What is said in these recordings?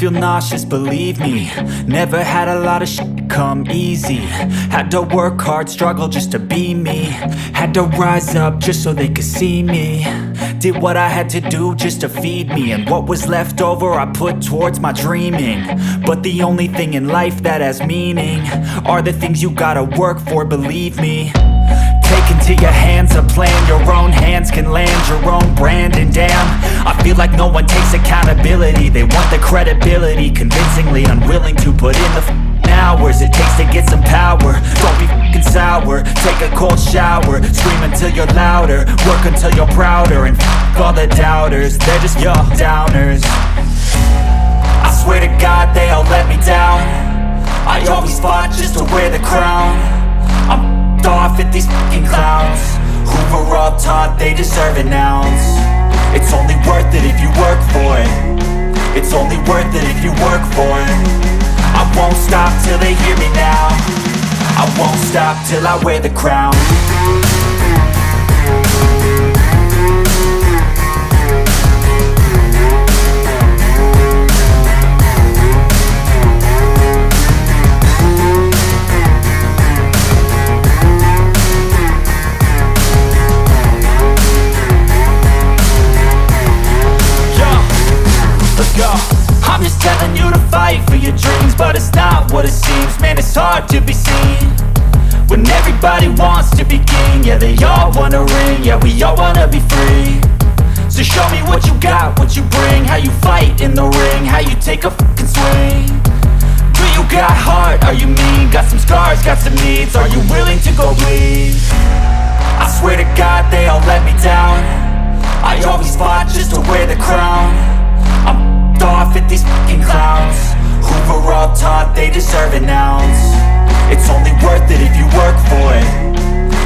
feel nauseous, believe me. Never had a lot of shit come easy. Had to work hard, struggle just to be me. Had to rise up just so they could see me. Did what I had to do just to feed me, and what was left over I put towards my dreaming. But the only thing in life that has meaning are the things you gotta work for, believe me. Take into your hands a plan, your own hands can land your own brand. And damn, I feel like no one takes accountability. They want the credibility, convincingly unwilling to put in the hours it takes to get some power. Don't be f***ing sour, take a cold shower. Scream until you're louder, work until you're prouder. And f*** all the doubters, they're just your downers. I swear to God they all let me down. I always fought just to wear the crown. I'm off at these fucking clowns who were all taught they deserve an ounce. It's only worth it if you work for it. It's only worth it if you work for it. I won't stop till they hear me now. I won't stop till I wear the crown. I'm just telling you to fight for your dreams, but it's not what it seems. Man, it's hard to be seen when everybody wants to be king. Yeah, they all wanna ring, yeah, we all wanna be free. So show me what you got, what you bring, how you fight in the ring, how you take a fucking swing. Do you got heart, are you mean? Got some scars, got some needs, are you willing to go bleed? I swear to God they all let me down. I always fought just to wear the crown. I'm off at these fucking clowns who were all taught they deserve an ounce. It's only worth it if you work for it.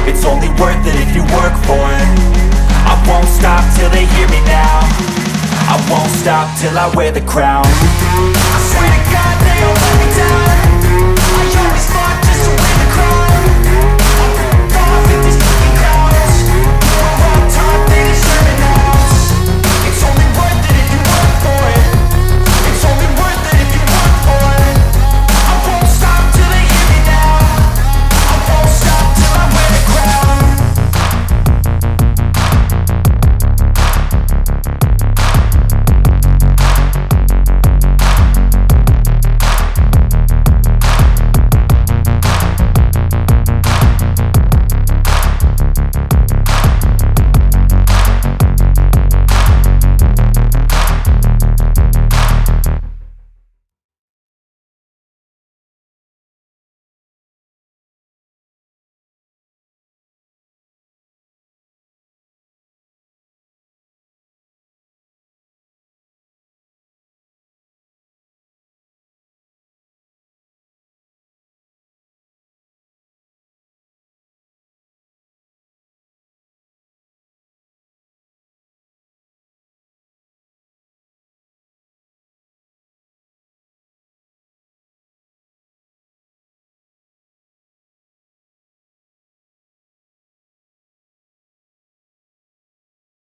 It's only worth it if you work for it. I won't stop till they hear me now. I won't stop till I wear the crown. I swear to God.